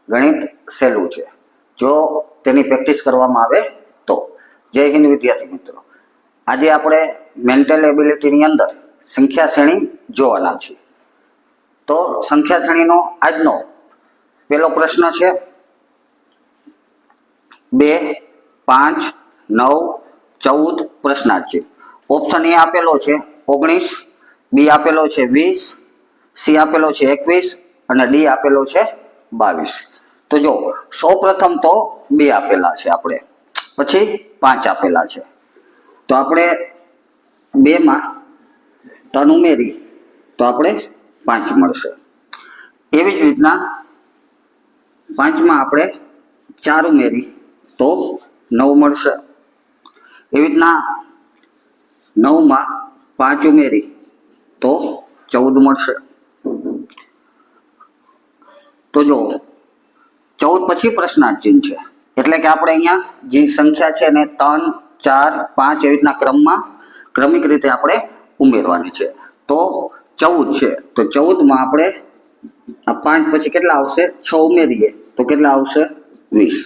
ગણિત સહેલું છે જો તેની પ્રેક્ટિસ કરવામાં આવે તો. જય હિન્દ વિદ્યાર્થી મિત્રો. આજે આપણે મેન્ટલ એબિલિટીની અંદર સંખ્યા શ્રેણી જોવાના છીએ. તો સંખ્યા શ્રેણીનો આજનો પહેલો પ્રશ્ન છે 2, 5, 9, 14 પ્રશ્નાર્થ છે. ઓપ્શન એ આપેલો છે 19, બી આપેલો છે 20, સી આપેલો છે 21 અને ડી આપેલો છે 22. તો જો સૌપ્રથમ તો 2 આપેલા છે આપણે, પછી 5 આપેલા છે. તો આપણે 2 માં 3 ઉમેરી તો આપણે 5 મળશે. એવી જ રીતના 5 માં આપણે 4 ઉમેરી તો 9 મળશે. એવી રીતના 9 માં 5 ઉમેરી તો 14 મળશે. તો જો 14 પછી પ્રશ્નાર્થ ચિહ્ન છે, એટલે કે આપણે અહીંયા જે સંખ્યા છે ને 3, 4, 5 એવી રીતના ક્રમમાં ક્રમિક રીતે આપણે ઉમેરવાની છે. તો 14 છે, તો 14 માં આપણે આ 5 પછી કેટલા આવશે? 6 ઉમેરીએ તો કેટલા આવશે? 20.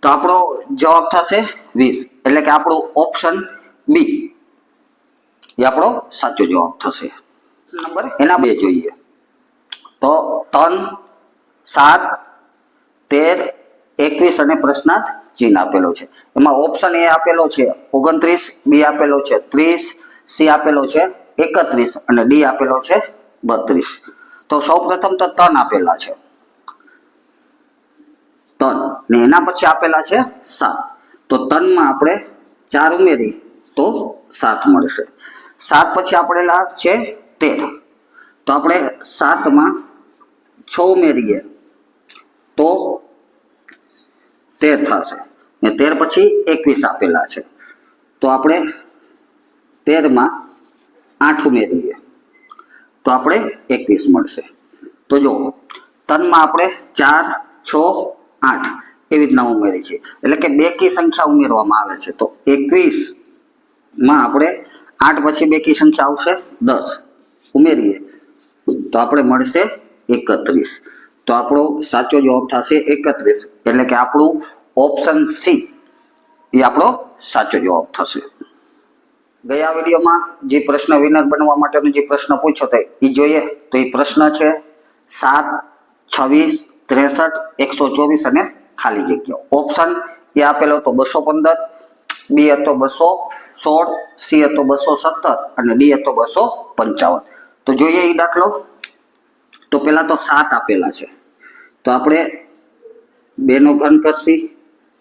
તો આપણો જવાબ થશે 20, એટલે કે આપણું ઓપ્શન બી એ આપણો સાચો જવાબ થશે. નંબર એના 2 જોઈએ. તો 3, 7, 13, 21 અને પ્રશ્નાર્થ ચિહ્ન આપેલો છે. એમાં ઓપ્શન એ આપેલો છે 29, બી આપેલો છે 30, સી આપેલો છે 31 અને ડી આપેલો છે 32. તો સૌપ્રથમ તો 3 આપેલા છે, 3 ને એના પછી આપેલા છે 7. તો 3 માં આપણે 4 ઉમેરી તો 7 મળશે. 7 પછી આપેલા છે 13. તો આપણે 7 માં 6 ઉમેરીએ તો 13 થશે. ને 13 પછી 21 આપેલા છે. તો આપણે 13 માં 8 ઉમેરીએ તો આપણે 21 મળશે. તો જો 3 માં આપણે 4, 6, 8 એવી રીતના ઉમેરી છે, એટલે કે બેકી સંખ્યા ઉમેરવામાં આવે છે. તો 21 માં આપણે 8 પછી બેકી સંખ્યા આવશે 10 ઉમેરીએ તો આપણે મળશે 31. તો આપણો સાચો જવાબ થશે 31, એટલે કે આપણું ઓપ્શન સી એ આપણો સાચો જવાબ થશે. ગયા વિડીયોમાં જે પ્રશ્ન વિનર બનવા માટેનો જે પ્રશ્ન પૂછ્યો હતો એ જોઈએ. તો એ પ્રશ્ન છે 7, 26, 63, 124 અને ખાલી જગ્યા. ઓપ્શન એ આપેલો હતો 215, બી હતો 216, સી હતો 217 અને ડી હતો 255. તો જોઈએ એ દાખલો. તો પેલા તો 7 આપેલા છે, તો આપણે 2 નો ઘન કરશી,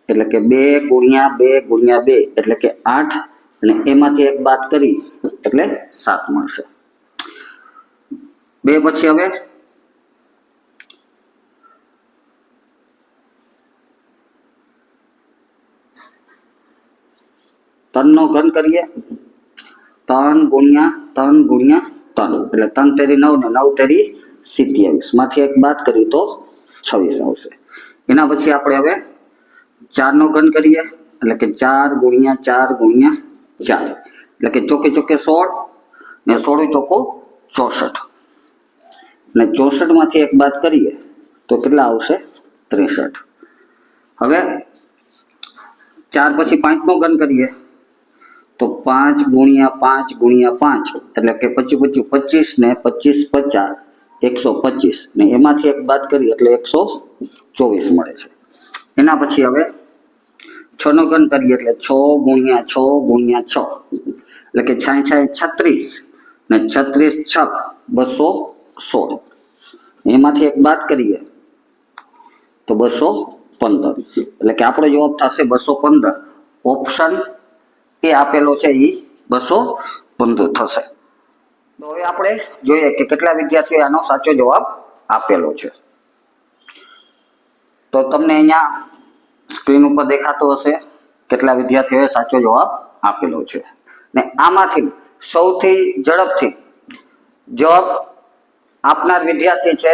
એટલે કે 2 ગુણ્યા 2 ગુણ્યા 2 એટલે કે 8 અને એમાંથી 1 બાદ કરી એટલે 7 મળશે. 2 પછી હવે 3 નો ઘન કરીએ, 3 ગુણ્યા 3 ગુણ્યા 3 એટલે 3 તેરી 9 ને 9 તેરી 27 માંથી 1 બાદ કરી તો 26 આવશે. એના પછી આપણે હવે 4 નો ઘન કરીએ, એટલે કે 4 ગુણ્યા 4 ગુણ્યા 4 એટલે કે ચોકે ચોકે 16 ને 16 ચોકો 64 અને 64 માંથી 1 બાદ કરીએ તો કેટલા આવશે? 63. હવે 4 પછી 5 નો ઘન કરીએ તો 5 ગુણ્યા 5 ગુણ્યા 5 એટલે કે 25 25 ને 25 50 125 ને એમાંથી 1 બાદ કરી એટલે 124 મળે છે. એના પછી હવે 6 નો ઘન કરીએ એટલે 6 ગુણ્યા 6 ગુણ્યા 6 એટલે કે 36 ને 36 છક 216 એમાંથી 1 બાદ કરીએ તો 215 એટલે કે આપણો જવાબ થશે 215. ઓપ્શન એ આપેલો છે એ 215 થશે. તો હવે આપણે જોઈએ કે કેટલા વિદ્યાર્થીઓ આનો સાચો જવાબ આપેલો છે. તો તમને અહીંયા સ્ક્રીન ઉપર દેખાતો હશે કેટલા વિદ્યાર્થીઓએ સાચો જવાબ આપેલો છે. ને આમાંથી સૌથી ઝડપથી જવાબ આપનાર વિદ્યાર્થી છે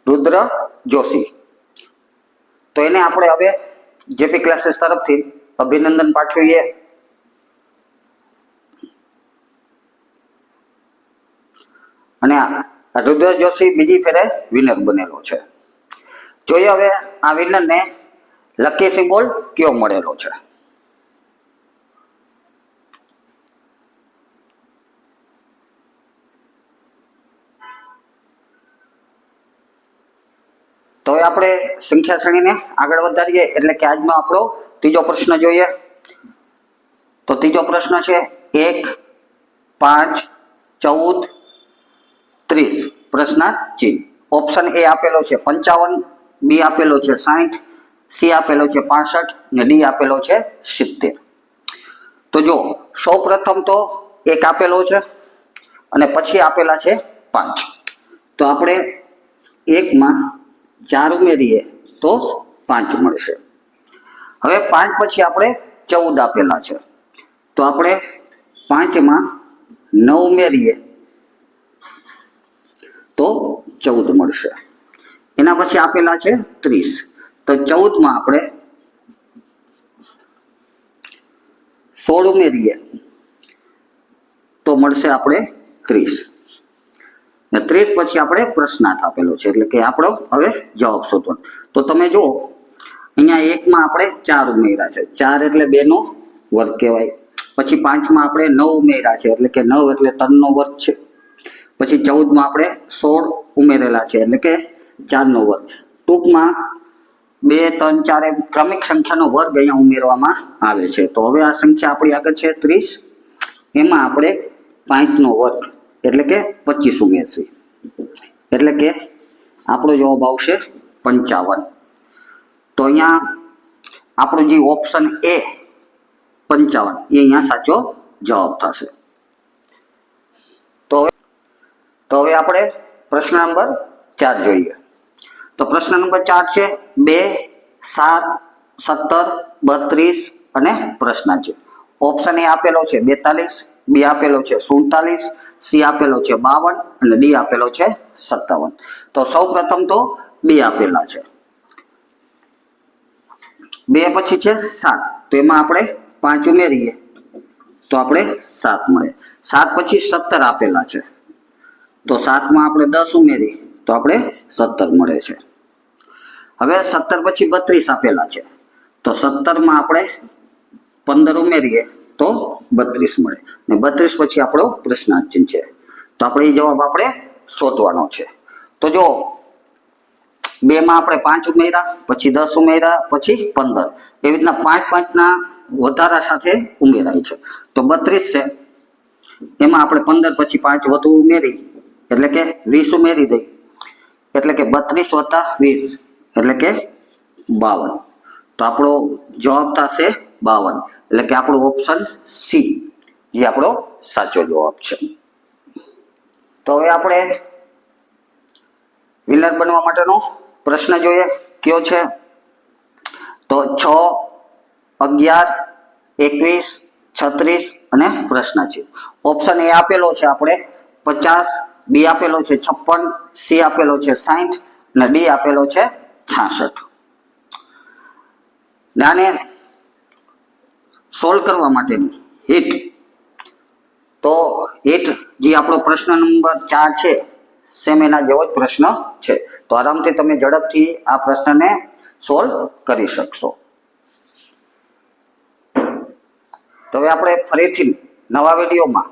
રુદ્ર જોશી. તો એને આપણે હવે જેપી ક્લાસીસ તરફથી અભિનંદન પાઠવીએ. અને રુદ્ર જોશી બીજી ફેરે વિનર બનેલો છે. જોઈએ હવે આ વિનરને લકી સિમ્બોલ કયો મળેલો છે. તો હવે આપણે સંખ્યા શ્રેણીને આગળ વધારીએ એટલે કે આજનો આપણો ત્રીજો પ્રશ્ન જોઈએ. તો ત્રીજો પ્રશ્ન છે 1, 5, 14, 30 પ્રશ્નાર્થ ચિહ્ન. ઓપ્શન એ આપેલો છે 55, બી આપેલો છે 60, સી આપેલો છે 65 ને ડી આપેલો છે 70. તો જો સૌ પ્રથમ તો 1 આપેલો છે અને પછી આપેલા છે 5. તો આપણે 1 માં 4 ઉમેરીએ તો 5 મળશે. હવે 5 પછી આપણે 14 આપેલા છે તો આપણે 5 માં 9 ઉમેરીએ તો 14 મળશે. એના પછી આપેલા છે 30 તો 14 માં આપણે 16 ઉમેરીએ તો મળશે આપણે 30 ને 30 પછી આપણે પ્રશ્નાર્થ આપેલો છે એટલે કે આપણો હવે જવાબ શોધવાનો. તો તમે જુઓ અહીંયા 1 માં આપણે 4 ઉમેર્યા છે, 4 એટલે 2 નો વર્ગ કહેવાય. પછી 5 માં આપણે 9 ઉમેર્યા છે એટલે કે 9 એટલે 3 નો વર્ગ છે. પછી 14 માં આપણે 16 ઉમેરેલા છે એટલે કે 4 નો વર્ગ. ટૂંકમાં 2, 3, 4 એમ ક્રમિક સંખ્યાનો વર્ગ અહીંયા ઉમેરવામાં આવે છે. તો હવે આ સંખ્યા આપણી આગળ છે 30, એમાં આપણે 5 નો વર્ગ એટલે કે 25 ઉમેરશે એટલે કે આપણો જવાબ આવશે 55. તો અહીંયા આપણો જે ઓપ્શન એ 55 એ અહીંયા સાચો જવાબ થશે. તો હવે આપણે પ્રશ્ન નંબર 4 જોઈએ. તો પ્રશ્ન નંબર 4 છે 2, 7, 17, 32 અને પ્રશ્નાર્થ ચિહ્ન. ઓપ્શન એ આપેલો છે 42, બી આપેલો છે 47, સી આપેલો છે 52 અને ડી આપેલો છે 57. તો સૌ પ્રથમ તો બી આપેલા છે. 2 પછી છે 7 તો એમાં આપણે 5 ઉમેરીએ તો આપણે 7 મળે. 7 પછી 17 આપેલા છે તો 7 માં આપણે 10 ઉમેરી તો આપણે 17 મળે છે. હવે 17 પછી 32 આપેલા છે તો 17 માં આપણે 15 ઉમેરીએ તો 32 મળે ને 32 પછી આપણો પ્રશ્નાર્થ ચિહ્ન છે. તો આપણે એ જવાબ આપણે શોધવાનો છે. તો જો 2 માં આપણે 5 ઉમેર્યા, પછી 10 ઉમેર્યા, પછી 15 એવી રીતના 5 ના વધારા સાથે ઉમેરાય છે. તો 32 છે એમાં આપણે 15 પછી 5 વધુ ઉમેરી એટલે કે 20 ઉમેરી દઈ એટલે કે 32 વત્તા 20 એટલે કે 52. તો આપણો જવાબ થશે 52 એટલે કે આપણો ઓપ્શન સી જે આપણો સાચો જવાબ છે. તો હવે આપણે વિનર બનવા માટેનો પ્રશ્ન જોઈએ કયો છે. તો 6, 11, 21, 36 અને પ્રશ્નાર્થ ચિહ્ન. ઓપ્શન એ આપેલો છે આપણે 50, બી આપેલો છે 56, સી આપેલો છે 60 અને ડી આપેલો છે 66. આને સોલ્વ કરવા માટેની હિટ. તો હિટ જે આપણો પ્રશ્ન નંબર 4 છે સેમ એના જેવો જ પ્રશ્ન છે. તો આરામથી તમે ઝડપથી આ પ્રશ્નને સોલ્વ કરી શકશો. તો હવે આપણે ફરીથી નવા વિડીયોમાં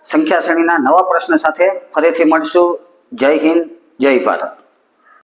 સંખ્યા શ્રેણીના નવા પ્રશ્ન સાથે ફરીથી મળશું. જય હિન્દ, જય ભારત.